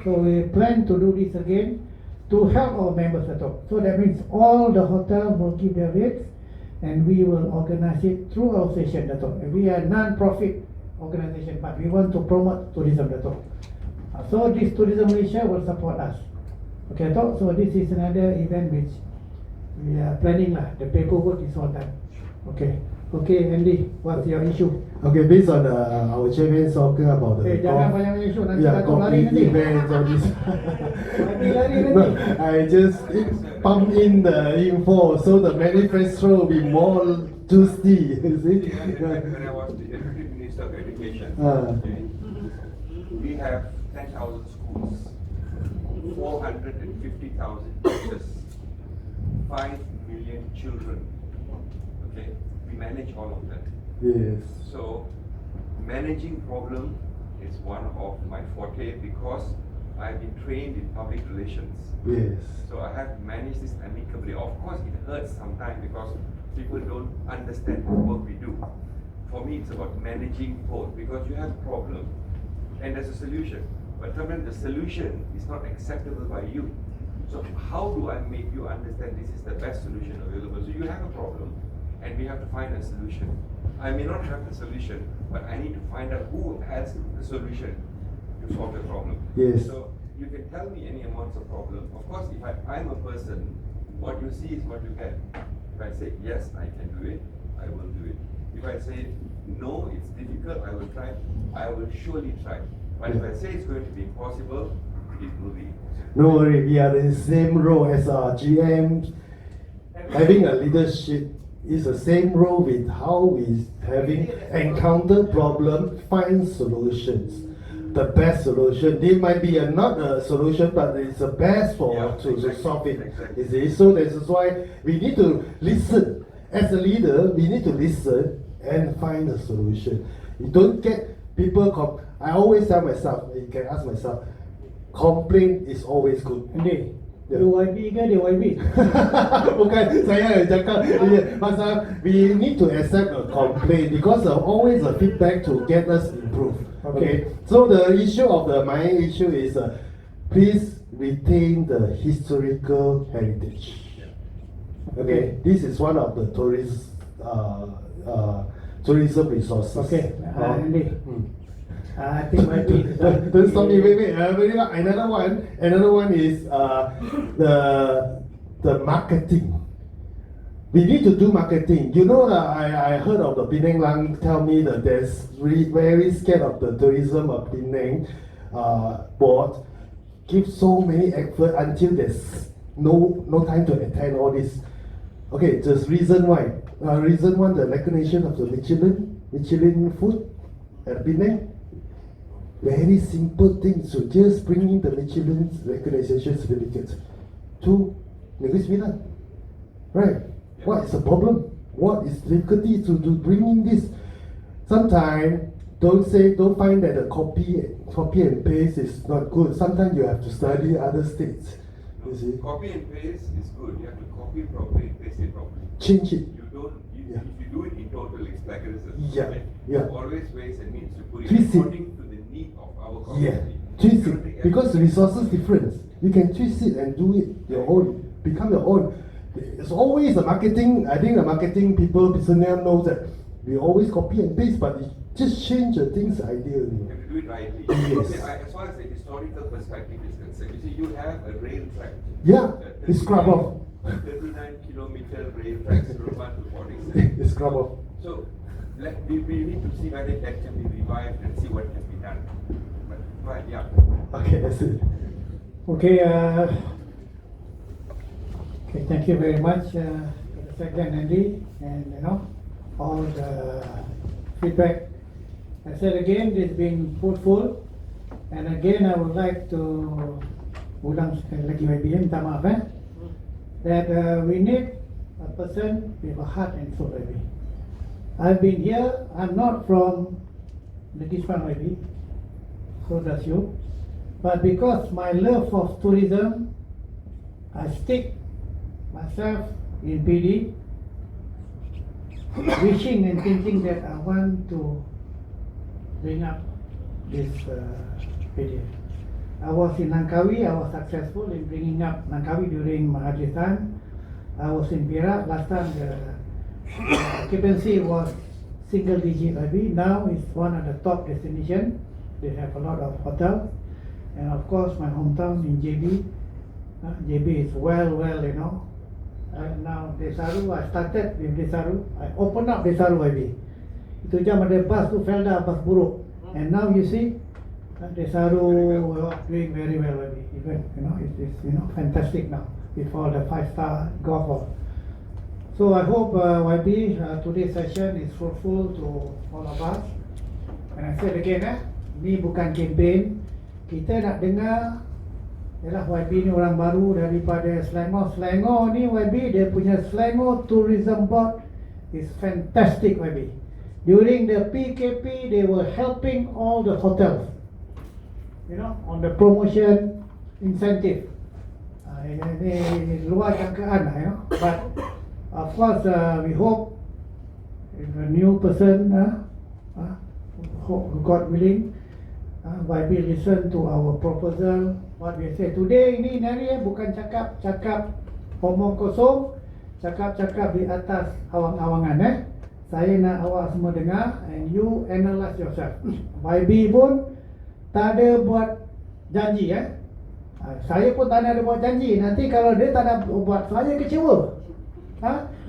so we plan to do this again to help our members at all. So that means all the hotels will give their rates, and we will organize it through our station. That's all. We are a non-profit organization, but we want to promote tourism. That's all. So this Tourism Malaysia will support us. Okay, that's all. So this is another event which we are planning lah. The paperwork is all done. Okay. Okay, Andy, what's your issue? Okay, based on our chairman's talking about the Jangan golf, banyak issue, nanti yeah, Dato' lari golf nanti. events, all this. Lari nanti. No, I just pump in the info so the manifesto will be more juicy. You see? When I was the Deputy Minister of Education, we have 10,000 schools, 450,000 teachers, 5 million children. Okay, we manage all of that. Yes. So, managing problem is one of my forte because I've been trained in public relations. Yes. So I have to manage this amicably. Of course, it hurts sometimes because people don't understand the work we do. For me, it's about managing both because you have a problem and there's a solution. But sometimes the solution is not acceptable by you. So how do I make you understand this is the best solution available? So you have a problem and we have to find a solution. I may not have the solution, but I need to find out who has the solution to solve the problem. Yes. So you can tell me any amounts of problem. Of course, if I'm a person, what you see is what you get. If I say, yes, I can do it, I will do it. If I say, no, it's difficult, I will try, I will surely try. But if I say it's going to be impossible, it will be impossible. No worry, we are in the same role as our GM. Having a leadership is the same role with how we having encounter problem, find solutions. The best solution. There might be not a solution, but it's the best for to solve it. Exactly. You see? So this is why we need to listen. As a leader, we need to listen and find a solution. You don't get people. I always tell myself, you can ask myself, complaint is always good. Andy, Yeah. dia YB ke dia YB? Bukan saya yang cakap. Pasal we need to accept a complaint because always a feedback to get us improve. Okay. So the issue of my issue is please retain the historical heritage. Okay. This is one of the tourism resources. Okay, Andy. I think YB. Don't stop me. Wait. Another one is the marketing. We need to do marketing. You know that I heard of the Penang Lang tell me that there's very scared of the tourism of Penang board. Give so many effort until there's no time to attend all this. Okay, just reason why. Reason one, the recognition of the Michelin food at Penang. Very simple thing. So just bring in the Michelin recognition certificate to Negeri Sembilan. Right? What is the problem? What is difficulty to bring in this? Sometimes don't find that the copy and paste is not good. Sometimes you have to study other states. You see? Copy and paste is good. You have to copy properly and paste it properly. Change it. You don't. Yeah. If you do it in total, it's plagiarism. Yeah, Right? yeah. Always ways and means to put it Twist it. according to the need of our Yeah, community. twist You don't take it because the resources different. You can twist it and do it your own, become your own. It's always the marketing. I think the marketing people, personnel knows that we always copy and paste, but it just change the things idea. You have to do it rightly. Yes. Okay, as far as the historical perspective is concerned, you see, you have a rail track. Yeah, it's scrub off. 39-kilometer rail track, Suruman to Port. It's scrub off. So, we need to see whether that can be revived and see what can be done. But yeah. Okay, that's it. Okay, okay, thank you very much for the second Andy, and all the feedback. I said again, it's been fruitful, and again I would like to ulang sekali lagi YB, minta maaf that we need a person with a heart and soul YB. I've been here, I'm not from the Gispan YB, so does you, but because my love of tourism, I stick myself in PD, wishing and thinking that I want to bring up this PD. I was in Langkawi, I was successful in bringing up Langkawi during Mahathir time. I was in Perak, last time the occupancy was single digit IB, now it's one of the top destinations. They have a lot of hotels, and of course my hometown in JB. JB is well, now Desaru, I started with Desaru. I opened up Desaru IB. Itu jam ada bus tu Felda, bus buruk. And now you see Desaru doing very well IB. Even it's fantastic now with all the 5-star golf hall. So I hope YB today's session is fruitful to all of us. And I said again, ni bukan campaign. Kita nak dengar, yalah YB ni orang baru daripada Selangor. Selangor ni YB, dia punya Selangor Tourism Board is fantastic YB. During the PKP, they were helping all the hotels, on the promotion incentive. Ini luar jangkaan, But of course, we hope if a new person, God willing, YB listen to our proposal. What we say today ini nari bukan cakap omong kosong, cakap di atas awang-awangan. Saya nak awak semua dengar and you analyze yourself. YB pun tak ada buat janji saya pun tak ada buat janji. Nanti kalau dia tak ada buat, saya kecewa.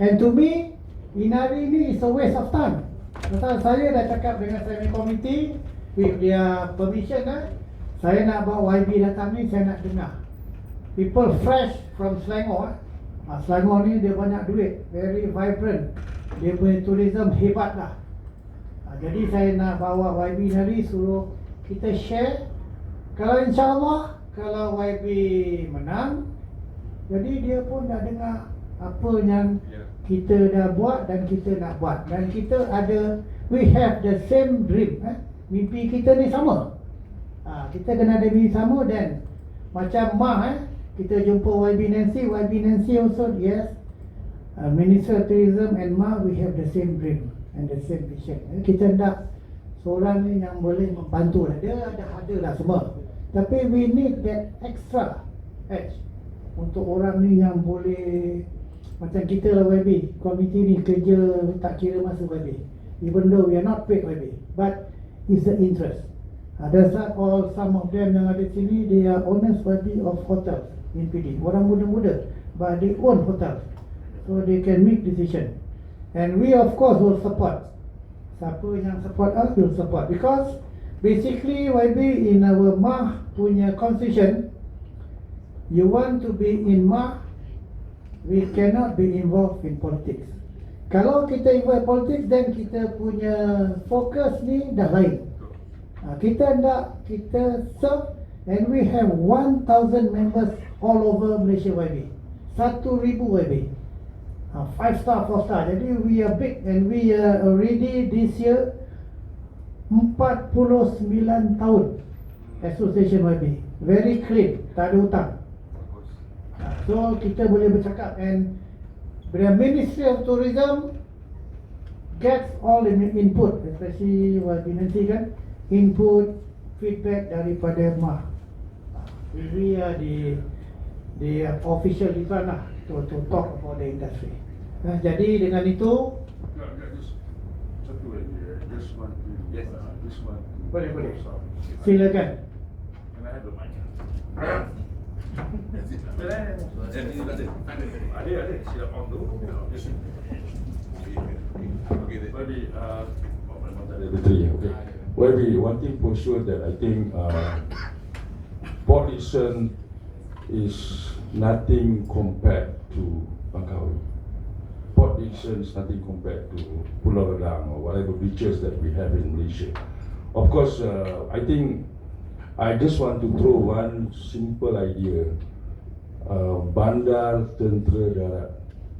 And to me, Inari ni is a waste of time. Pasal saya dah cakap dengan steering committee with their permission, saya nak bawa YB datang ni, saya nak dengar people fresh from Selangor. Selangor ni dia banyak duit, very vibrant, dia punya tourism hebat lah. Jadi saya nak bawa YB hari, suruh kita share. Kalau insyaAllah, kalau YB menang, jadi dia pun dah dengar apa yang kita dah buat dan kita nak buat. Dan kita ada, we have the same dream. Mimpi kita ni sama. Kita kena ada mimpi sama. Dan macam MAH, kita jumpa YB Nancy also, yes, Minister of Tourism and MAH, we have the same dream and the same vision. Kita nak seorang ni yang boleh membantu lah. Dia ada lah semua, tapi we need that extra edge untuk orang ni yang boleh, macam kita lah YB, komiti ni kerja tak kira masa YB, even though we are not paid YB, but it's the interest. That's not all, some of them yang ada sini, they are owners YB of hotels in PD, orang muda-muda, but they own hotels, so they can make decision. And we of course will support. Siapa yang support us will support, because basically YB in our MAH punya constitution, you want to be in MAH, we cannot be involved in politics. Kalau kita involved in politics, then kita punya fokus ni dah lain. Kita serve, and we have 1,000 members all over Malaysia YB. 1,000 YB. 5 star, 4 star. Jadi we are big, and we are already this year 49 tahun Association YB. Very clean, tak ada hutang. So kita boleh bercakap, and the Ministry of Tourism gets all the input, especially YB Nancy kan, input, feedback daripada MAH. We are the official di sana to talk about the industry. Jadi dengan itu, satu lagi, this one, yes, this one. boleh. Silakan. Can I have the mic? Ada, silap on tu. Maybe, okay. Well, one thing for sure that I think Port-Dickson is nothing compared to Langkawi. Port-Dickson is nothing compared to Pulau Redang or whatever beaches that we have in Malaysia. Of course, I think I just want to throw one simple idea. Bandar Tentera Darat.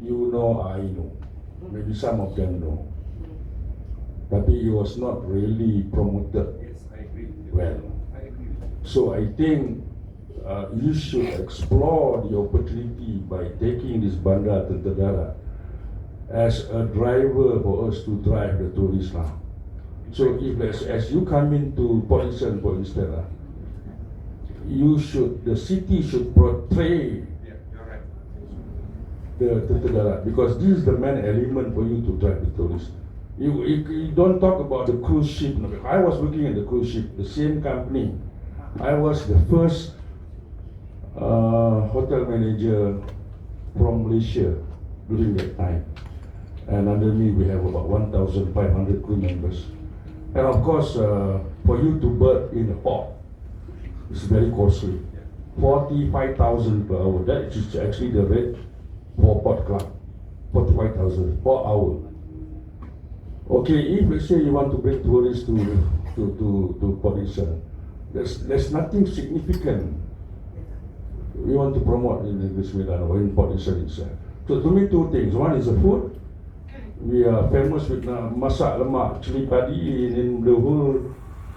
You know, I know. Maybe some of them know. Tapi it was not really promoted. Yes, I agree with you. Well, I agree with you. so I think you should explore the opportunity by taking this Bandar Tentera Darat as a driver for us to drive the tourists now. So if as you come into Port-Dickson, for instance, the city should portray Yeah, you're right. the Tentera Darat, because this is the main element for you to drive the tourists. You don't talk about the cruise ship. I was working at the cruise ship, the same company. I was the first hotel manager from Malaysia during that time. And under me we have about 1,500 crew members. And of course, for you to berth in a port, it's very costly. 45,000 per hour. That is actually the rate for Port Club. 45,000 per hour. Okay, if let's say you want to bring tourists to Port-Dickson, there's nothing significant we want to promote in this Medan or in Port-Dickson itself. So to me, two things. One is the food. We are famous with masak lemak cili padi in the whole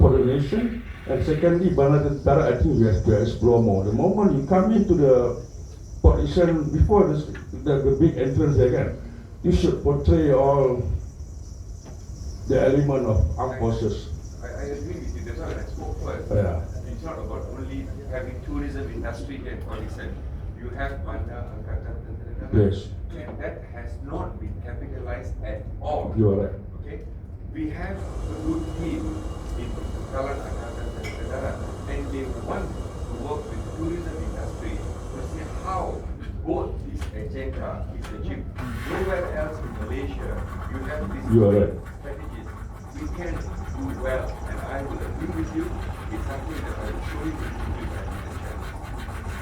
for the nation. And secondly, Bandar Tentera Darat, I think we have to explore more. The moment you come into the Port-Dickson, before the big entrance again, you should portray all the element of armed forces. I agree with you. That's why when I spoke first, Yeah. it's not about only having tourism industry here in Port-Dickson. You have Bandar Angkatan Tentera Darat. Yes. And that has not been capitalized at all. You are right. Okay? We have a good team in Kalan Angkatan Tentera Darat, and they want to work with the tourism industry to see how both this agenda is achieved. Nowhere else in Malaysia you have these You are right. strategies. We can do well, and I will agree with you. It's something that I will surely continue to challenge.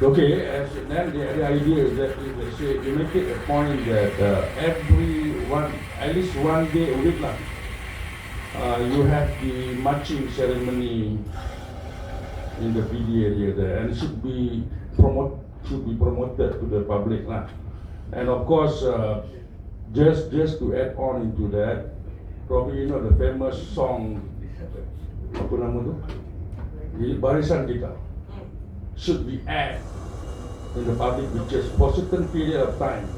Okay, then the idea is that if let's say you make it a point that at least one day a week lah, you have the marching ceremony in the PD area there, and it should be promoted to the public lah. And of course, just to add on into that, probably you know the famous song apa nama tu? Barisan Kita should be aired in the public beaches for certain period of time,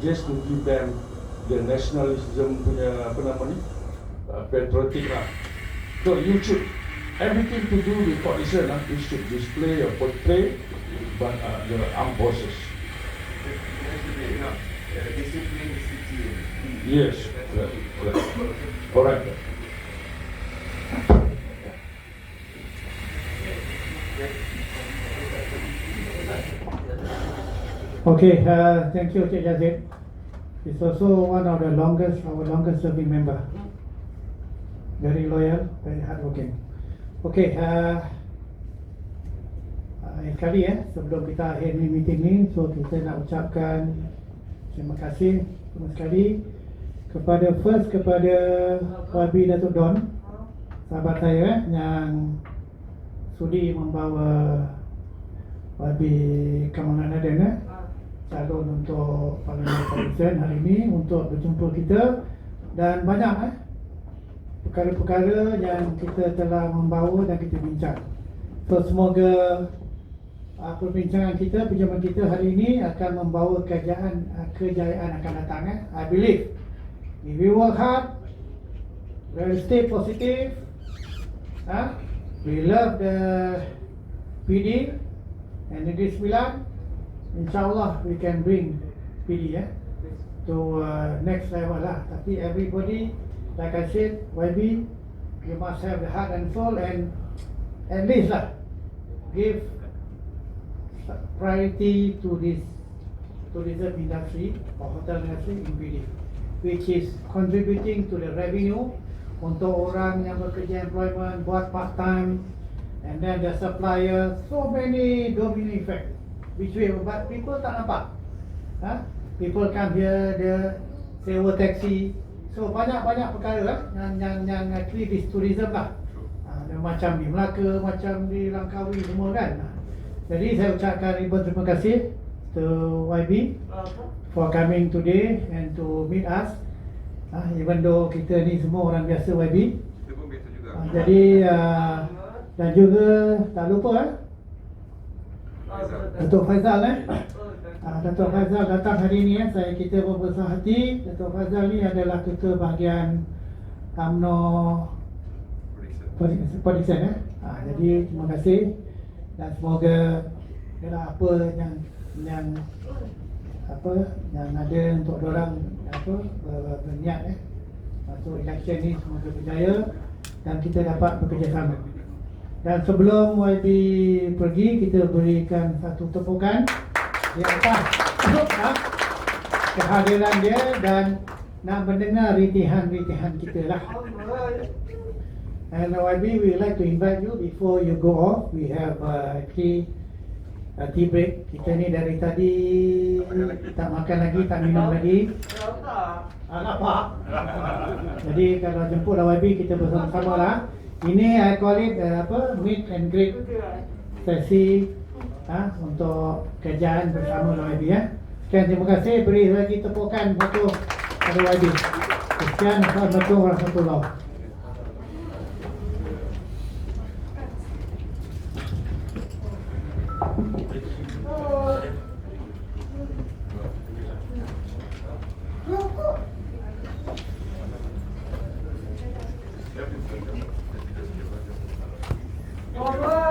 just to give them the nationalism punya apa nama ni, patriotic lah. So you should everything to do with Port-Dickson, you should display or portray but the armed forces. It has to be, discipline the city. Yes, right. Alright. Okay, thank you, Cik Yazid. He's also one of our longest serving member. Very loyal, very hardworking. Okay, sekali sebelum kita akhir meeting ni, so kita nak ucapkan Terima kasih semua sekali kepada YB Datuk Don, sahabat saya yang sudi membawa YB Kamalan Aden calon untuk Parlimen Parlimen hari ini untuk berjumpa kita, dan banyak perkara-perkara yang kita telah membawa dan kita bincang. So semoga perbincangan kita, perjumpaan kita hari ini akan membawa kejayaan akan datang. I believe if we work hard, we'll stay positive, we love the PD and Negeri Sembilan, insyaAllah we can bring PD to next level lah. Tapi everybody, like I said, YB, you must have the heart and soul, and at least give priority to this tourism industry or hotel industry in PD, which is contributing to the revenue untuk orang yang bekerja employment, buat part time, and then the supplier, so many domino effect which way, but people tak nampak. People come here, dia sewa taxi, so banyak perkara yang actually this tourism macam di Melaka, macam di Langkawi semua kan. Jadi saya ucapkan ribuan terima kasih to YB for coming today and to meet us. Even though kita ni semua orang biasa YB. Kita pun biasa juga. Jadi dan juga tak lupa Datuk Faizal Datuk Faizal datang hari ini kita berbesar hati. Datuk Faizal ni adalah ketua bahagian UMNO Production jadi terima kasih, dan semoga apa yang ada untuk dorang berniat masuk election ni semoga berjaya dan kita dapat bekerjasama. Dan sebelum YB pergi, kita berikan satu tepukan di atas kehadiran dia dan nak mendengar ritihan-ritihan kita lah. And YB, we like to invite you before you go off. We have actually a tea break. Kita ni dari tadi tak makan lagi, tak minum lagi. Lapar. Jadi kalau jemput YB, kita bersama-sama lah. Ini I call it meet and greet sesi untuk kerjaan bersama YB Sekian, terima kasih. Beri lagi tepukan satu pada YB. Sekian, Assalamualaikum warahmatullahi wabarakatuh. Over.